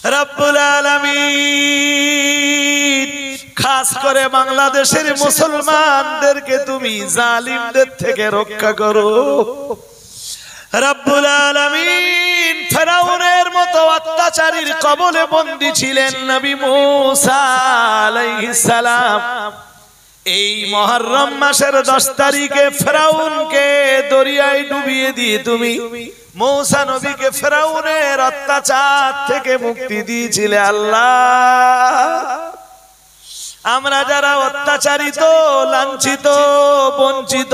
রব্বুল আলামিন খাস করে বাংলাদেশের মুসলমানদেরকে তুমি জালিমদের থেকে রক্ষা করো। রব্বুল আলামিন ফেরাউনের মতো অত্যাচারীর কবলে বন্দী ছিলেন নবী মুসা আলাইহিস সালাম। এই মুহররম মাসের 10 তারিখে ফেরাউনকে দরিয়ায় ডুবিয়ে দিয়ে তুমি মুসা নবীকে ফেরাউনের অত্যাচার থেকে মুক্তি দিয়েছিলে। আল্লাহ, আমরা যারা অত্যাচারিত, লাঞ্ছিত, বঞ্চিত,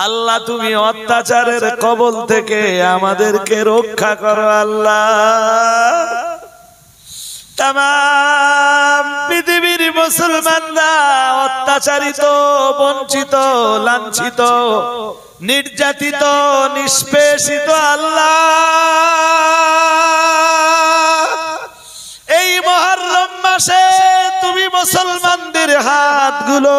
আল্লাহ তুমি অত্যাচারের কবল থেকে আমাদেরকে রক্ষা করো। আল্লাহ, তামাম পৃথিবীর মুসলমানরা অত্যাচারিত, বঞ্চিত, লাঞ্ছিত, নির্যাতিত, নিষ্পেষিত। আল্লাহ, এই মুহররম মাসে তুমি মুসলমানদের হাতগুলো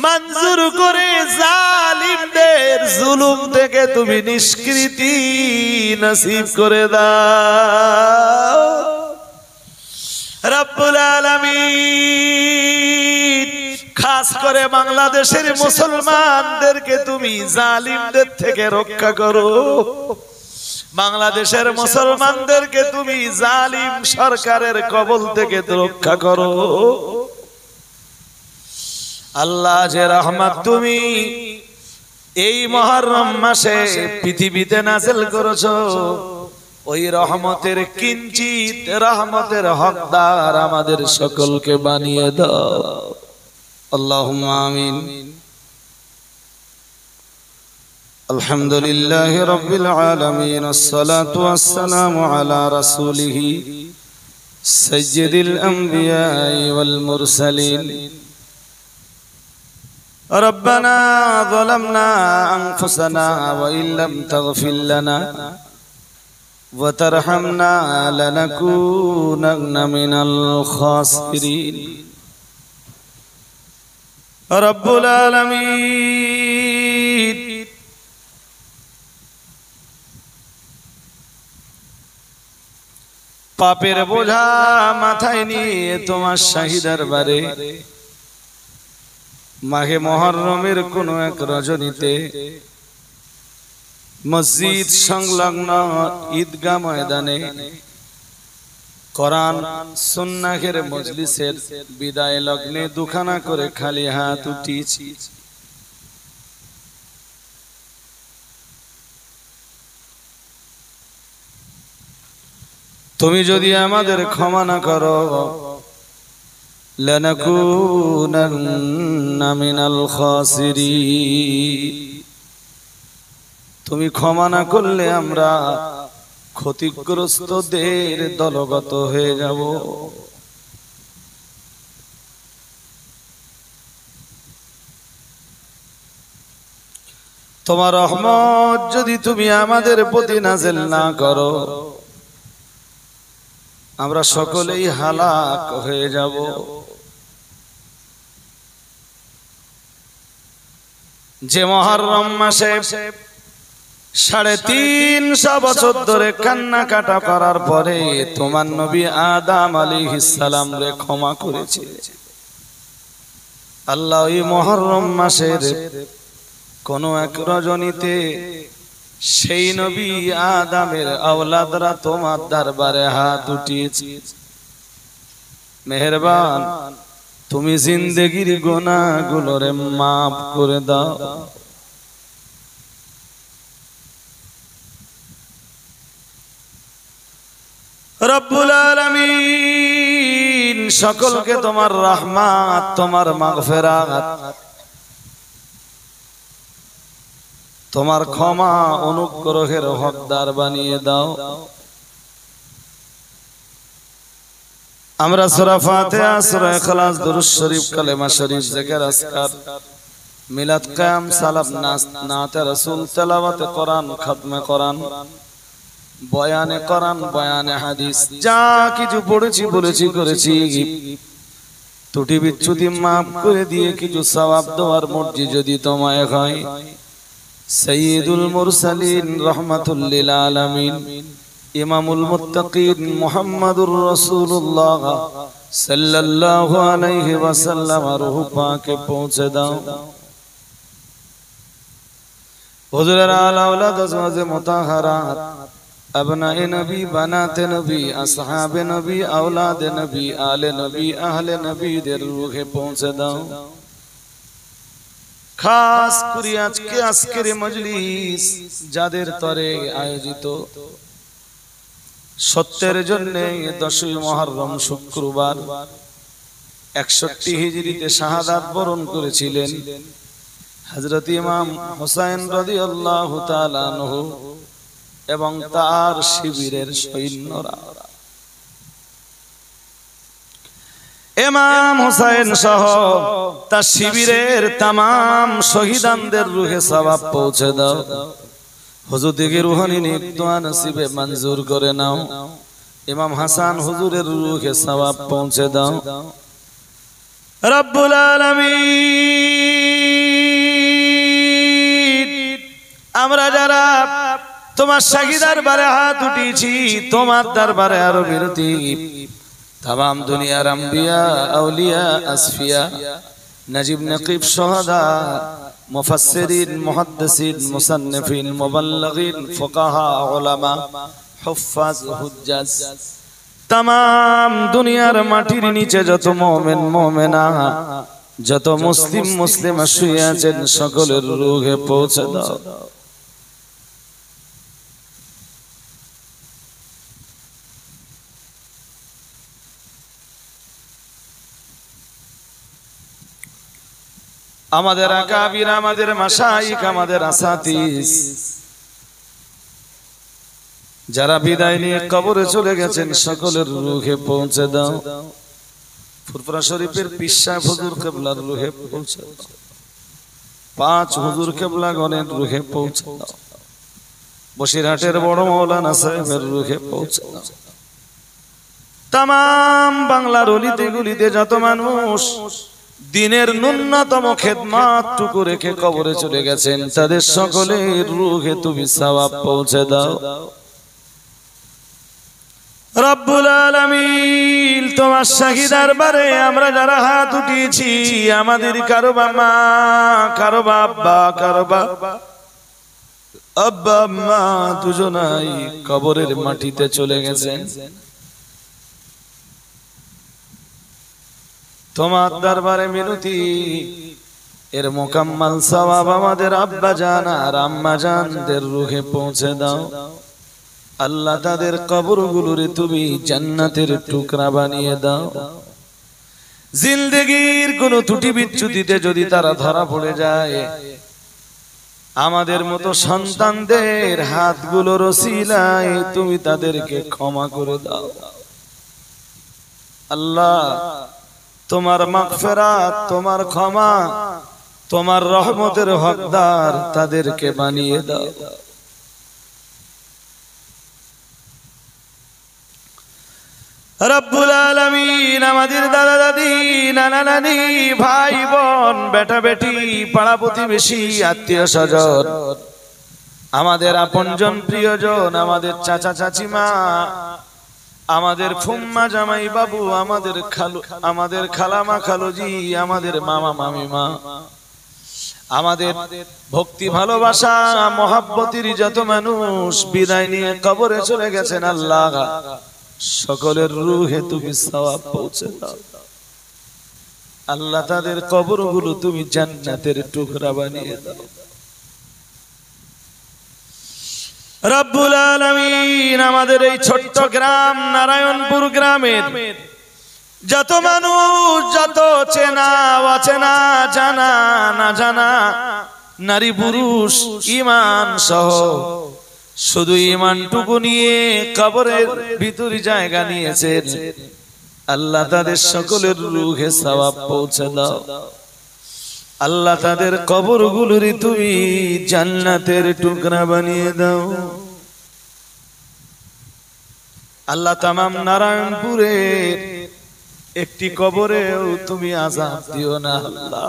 মঞ্জুর করে জালিমদের জুলুম থেকে তুমি নিষ্কৃতি নসিব করে দাও। রব্বুল আলামিন খাস করে বাংলাদেশের মুসলমানদেরকে তুমি জালিমদের থেকে রক্ষা করো। বাংলাদেশের মুসলমানদেরকে তুমি জালিম সরকারের কবল থেকে রক্ষা করো। আল্লাহ, যে রহমত তুমি এই মুহররম মাসে পৃথিবীতে নাযিল করেছো, ওই রহমতের কিঞ্চিত রহমতের হকদার আমাদের সকলকে বানিয়ে দাও। আল্লাহুম্মা আমিন। আলহামদুলিল্লাহি রাব্বিল আলামিন, আসসালাতু ওয়াসসালামু আলা রাসূলিহি সাইয়্যিদিল আমবিয়াই ওয়াল মুরসালিন। রব্বানা যালামনা আনফুসানা ওয়া ইল্লাম তাগফির লানা ওয়া তারহামনা লানাকুনান্না মিনাল খাসিরিন। রব্বুল আলামিন পাপের বোঝা মাথায় নিয়ে তোমার শাহী দরবারে মাহে মুহররমের কোন এক রজনীতে মসজিদ সংলগ্ন ঈদগাহ ময়দানে কোরআন সুন্নাহের মজলিসের বিদায় লগ্নে দুখানা করে খালি হাত উঠিয়েছি। তুমি যদি আমাদের ক্ষমা না করো, লানাকুনান্না মিনাল খাসিরিন, তুমি ক্ষমা না করলে আমরা ক্ষতিগ্রস্তদের দলগত হয়ে যাব। তোমার রহমত যদি তুমি আমাদের প্রতি নাযিল না করো, আমরা সকলেই হালাক হয়ে যাব। যে মুহররম মাসে 350 বছর ধরে কান্না কাটা করার পরে তোমার নবী আদম আলাইহিস সালাম রে ক্ষমা করেছে, আল্লাহ এই মুহররম মাসের কোন এক রজনীতে সেই নবী আদমের আওলাদরা তোমার দরবারে হাত উঠিয়েছে। মেহেরবান, তুমি জিন্দেগির গুনাহগুলোরে মাফ করে দাও। রব্বুল আলামিন সকলকে তোমার রহমত, তোমার মাগফিরাত, তোমার ক্ষমা অনুগ্রহের হকদার বানিয়ে দাও। আমরা সূরা ফাতিহা, সূরা ইখলাস, দুরূদ শরীফ, কালেমা শরীফ, জিকির, আজকার, মিলাদ, কিয়াম, সালাত, নাত রাসূল, তেলাওয়াতে কোরআন, খতমে কোরআন, বয়ানে কোরআন, বয়ানে হাদিস, যা কিছু পড়েছি, বলেছি, করেছি, ত্রুটি বিচ্যুতি মাফ করে দিয়ে কিছু সওয়াব দেওয়ার মর্জি যদি তোমায় হয়, সাইয়্যিদুল মুরসালিন রাহমাতুল লিল আলামিন ইমামুল মুত্তাকিন মুহাম্মাদুর রাসূলুল্লাহ সাল্লাল্লাহু আলাইহি ওয়াসাল্লাম রূহ পাকে পৌঁছে দাও। হুজুরের আলা আওলাদ আজওয়াজে মুতাহহারাত আবনায়ে নবী বানাতে নবী আসহাবে নবী আওলাদে নবী আলে নবী আহলে নবীদের রূহে পৌঁছে দাও। খাস করে আজকের মজলিস যাদের তরে আয়োজিত সত্যের জন্য 10ই মুহররম শুক্রবার 61 হিজরিতে শাহাদাত বরণ করেছিলেন হযরত ইমাম হুসাইন রাদিয়াল্লাহু তাআলা আনহু এবং তার শিবিরের সৈন্যরা। ইমাম হুসাইন সহ তার শিবিরের तमाम শহীদানদের রূহে সওয়াব পৌঁছে দাও। হুজুর থেকে রুহানি নেক দোয়া নসিবে মঞ্জুর করে নাও। ইমাম হাসান হুজুরের রূহে সওয়াব পৌঁছে দাও। রব্বুল আলামিন আমরা যারা তোমার শাহী দরবারে হাত উঠিয়েছি, তোমার দরবারে আরো বিরতি तमाम दुनियार अंबिया औलिया असफिया नजीब नकीब शुहदा मुफस्सिरीन मुहद्दिसीन मुसन्निफीन मुबल्लिगीन फुकाहा उलमा हुफ्फाज हुज्जाज तमाम दुनियार माटिर नीचे যত মুমিন মুমিনা যত মুসলিম মুসলিমা শুয়ে আছেন সকলের রূহে পৌঁছে দাও। আমাদের আকাবির আমাদের মাশাইখ আমাদের আসাতিস যারা বিদায় নিয়ে কবরে চলে গেছেন সকলের রূহে পৌঁছে দাও। ফুরফুরা শরীফের পীর সাহেব হুজুর কিবলার রূহে পৌঁছে দাও। 5 হুজুর কিবলাগণের রূহে পৌঁছে দাও। বসিরহাটের বড় মাওলানা সাহেবের রূহে পৌঁছে দাও। तमाम বাংলার অলিতে গলিতে যত মানুষ দিনের ন্যূনতম খেদমত টুকু রেখে কবরে চলে গেছেন তাদের সকলের রূহে তুমি সওয়াব পৌঁছে দাও। রব্বুল আলামিন তোমার শাহী দরবারে আমরা যারা হাত উঠিয়েছি আমাদের কারো মা কারো বাবা কারো আব্বা মা দুজনাই কবরের মাটিতে চলে গেছেন। তোমার দরবারে মিনতি এর মোকাম্মল সওয়াব আমাদের আব্বা জান আর আম্মা জানদের রূহে পৌঁছে দাও। আল্লাহ তাদের কবরগুলোরে তুমি জান্নাতের টুকরা বানিয়ে দাও। জিন্দেগীর কোন ত্রুটি বিচ্যুতিতে যদি তারা ধরা পড়ে যায় আমাদের মতো সন্তানদের হাতগুলোর ওসিলায় তুমি তাদেরকে ক্ষমা করে দাও। আল্লাহ তোমার মাগফিরাত তোমার ক্ষমা তোমার রহমতের হকদার তাদেরকে বানিয়ে দাও। রব্বুল আলামিন আমাদের দাদা দাদি নানা নানি ভাই বোন বেটা বেটি পাড়া প্রতিবেশী আত্মীয় স্বজন আমাদের আপনজন প্রিয়জন আমাদের চাচা চাচিমা আমাদের ফুম্মা জামাই বাবু আমাদের খালামা খালুজি আমাদের মামা মামিমা আমাদের ভক্তি ভালোবাসা মহব্বতের যত মানুষ বিদায় নিয়ে কবরে চলে গেছেন আল্লাহ সকলের রূহে তুমি সওয়াব পৌঁছে দাও। আল্লাহ তাদের কবরগুলো তুমি জান্নাতের টুকরা বানিয়ে দাও। রব্বুল আলামিন আমাদের এই ছোট্ট গ্রাম নারায়ণপুর গ্রামের যত মানুষ যত চেনা অচেনা জানা না জানা নারী পুরুষ ঈমান সহ শুধু ঈমানটুকু নিয়ে কবরের ভিতরে জায়গা নিয়েছেন আল্লাহ তাদের সকলের রূহে সওয়াব পৌঁছে দাও। আল্লাহ তাদের কবরগুলোরে তুমি জান্নাতের টুকরা বানিয়ে দাও। আল্লাহ तमाम নারায়ণপুরের একটি কবরেও তুমি আযাব দিও না আল্লাহ।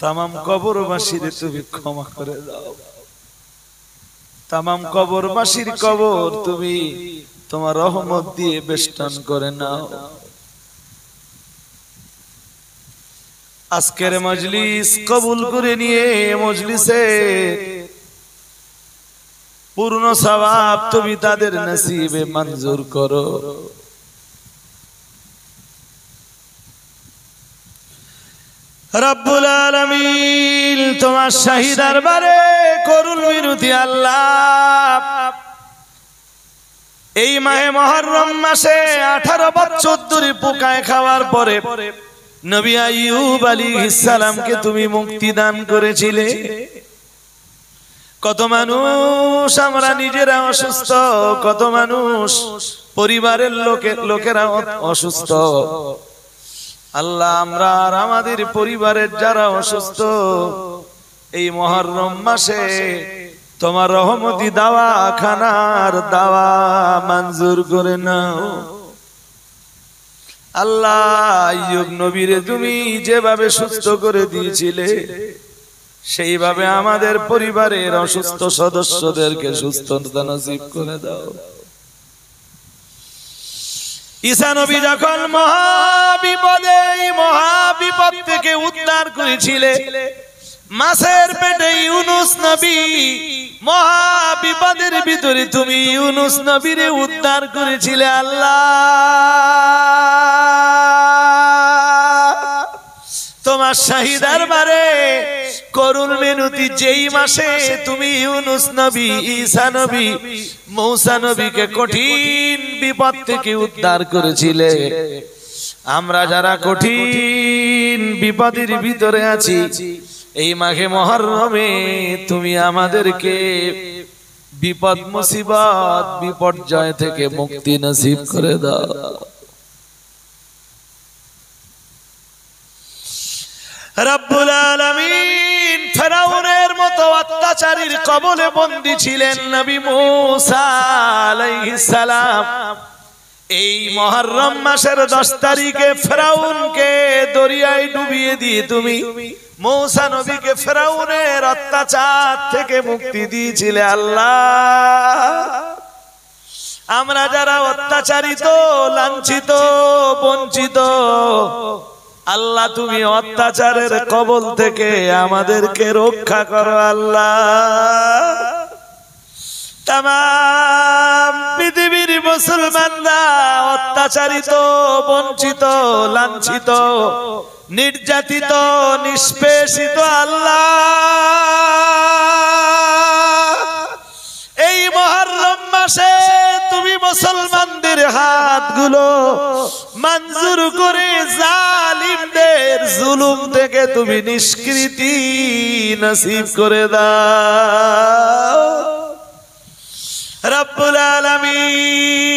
तमाम কবরবাসীদের তুমি ক্ষমা করে দাও। তামাম কবরবাসীর কবর তুমি তোমার রহমত দিয়ে বেষ্টন করে নাও। আজকের মজলিস কবুল করে নিয়ে মজলিসে পূর্ণ সওয়াব তুমি তাদের নসিবে মঞ্জুর করো। রব্বুল আলামিন তোমার শাহী দরবারে করুণ মিনতি আল্লাহ, এই মাহে মুহররম মাসে 18 বছর ধরে পোকায় খাওয়ার পরে নবী আইয়ুব আলাইহিস সালামকে তুমি মুক্তি দান করেছিলে। কত মানুষ আমরা নিজেরা অসুস্থ, কত মানুষ পরিবারের লোকেরা অসুস্থ। আল্লাহ আমরা আর আমাদের পরিবারের যারা অসুস্থ এই মুহররম মাসে তোমার রহমতি দাওয়া খানার দাওয়া মঞ্জুর করে নাও। আল্লাহ আইয়ুব নবীরে তুমি যেভাবে সুস্থ করে দিয়েছিলে সেইভাবে আমাদের পরিবারের অসুস্থ সদস্যদেরকে সুস্থতা নসিব করে দাও। ঈসা নবী যখন মহাবিপদ থেকে উদ্ধার করেছিলে, মাছের পেটে ইউনুস নবী মহাবিপদের ভিতরে তুমি ইউনুস নবীরে উদ্ধার করেছিলে। আল্লাহ তোমার শাহী দরবারে করুণ মিনতি, যেই মাসে তুমি ইউনুস নবী, ঈসা নবী, মূসা নবীকে কঠিন বিপদ থেকে উদ্ধার করেছিলে, আমরা যারা কঠিন বিপদের ভিতরে আছি এই মাঘে মুহররমে তুমি আমাদেরকে বিপদ মুসিবত বিপর্যয় থেকে মুক্তি নসিব করে দাও। রব্বুল আলামিন ফেরাউনের মতো অত্যাচারীর কবলে বন্দী ছিলেন নবী মূসা আলাইহিস সালাম। এই মুহররম মাসের 10 তারিখে ফেরাউনকে দরিয়ায় ডুবিয়ে দিয়ে তুমি মূসা নবীকে ফেরাউনের অত্যাচার থেকে মুক্তি দিয়েছিলে। আল্লাহ আমরা যারা অত্যাচারিত, লাঞ্ছিত, বঞ্চিত, আল্লাহ তুমি অত্যাচারের কবল থেকে আমাদেরকে রক্ষা করো। আল্লাহ তামাম পৃথিবীর মুসলমানরা অত্যাচারিত, বঞ্চিত, লাঞ্ছিত, নির্যাতিত, নিষ্পেষিত, আল্লাহ এই মুহররম মাসে তুমি মুসলমানদের হাতগুলো মঞ্জুর করে জালিমদের জুলুম থেকে তুমি নিষ্কৃতি নসিব করে দাও। রব্বুল আলামিন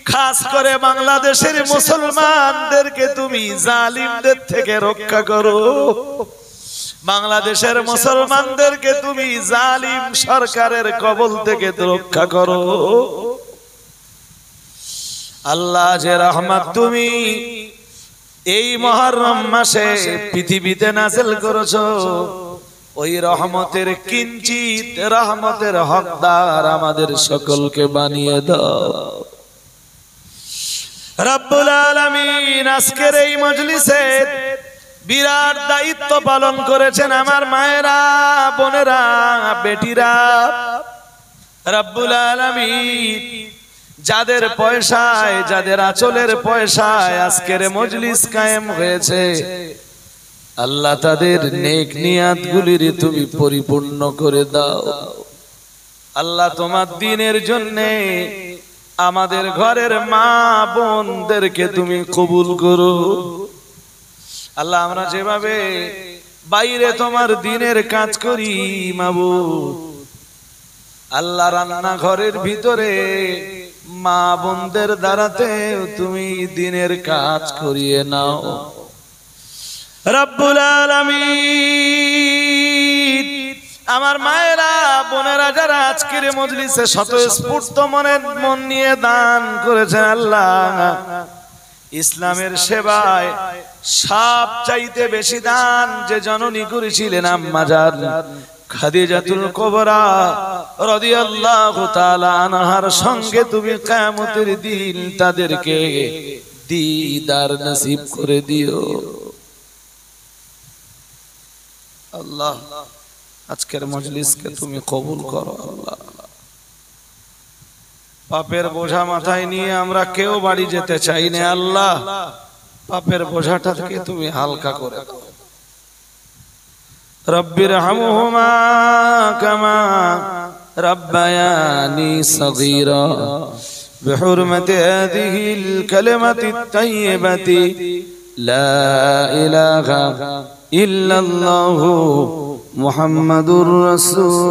খাস করে বাংলাদেশের মুসলমানদেরকে তুমি জালিমদের থেকে রক্ষা করো। বাংলাদেশের মুসলমানদেরকে তুমি জালিম সরকারের কবল থেকে রক্ষা করো। আল্লাহ যে রহমত তুমি এই মুহররম মাসে পৃথিবীতে নাযিল করেছো, ওই রহমতের কিঞ্চিত রহমতের হকদার আমাদের সকলকে বানিয়ে দাও। রব্বুল আলামিন আজকের এই মজলিসে বিরাট দায়িত্ব পালন করেছেন আমার মায়েরা, বোনেরা, বেটিরা। রব্বুল আলামিন যাদের পয়সায়, যাদের আঁচলের পয়সায় আজকের মজলিস কায়েম হয়েছে, আল্লাহ তাদের নেক নিয়াতগুলির তুমি পরিপূর্ণ করে দাও। আল্লাহ তোমার দ্বীনের জন্য আমাদের ঘরের মা বোনদেরকে তুমি কবুল করো। আল্লাহ আমরা যেভাবে বাইরে তোমার দ্বীনের কাজ করি মাবুদ, আল্লাহ রান্না ঘরের ভিতরে মা বোনদের দ্বারাতে তুমি দ্বীনের কাজ করিয়ে নাও। রব্বুল আলামিন আমার মায়েরা, বোনেরা যারা আজকের মজলিসে স্বতঃস্ফূর্ত মন নিয়ে দান করেছেন, আল্লাহ ইসলামের সেবায় সব চাইতে বেশি দান যে জননী করেছিলেন আম্মা জান খাদিজাতুল কুবরা রাদিয়াল্লাহু তাআলা আনহার সঙ্গে তুমি কিয়ামতের দিন তাদেরকে দিদার নসিব করে দিও আল্লাহ। আজকের মজলিসকে তুমি কবুল করো আল্লাহ। পাপের বোঝা মাথায় নিয়ে আমরা কেউ বাড়ি যেতে চাই না আল্লাহ, পাপের বোঝাটাকে তুমি হালকা করে দাও। রব্বির হামহুমা কামা রব্বায়ানি সগীরা বিহুরমতি হাযিহিল কালিমাতিত তাইয়্যিবাতি লা ইলাহা ইল্লাল্লাহু মুহাম্মাদুর রাসূলুল্লাহ।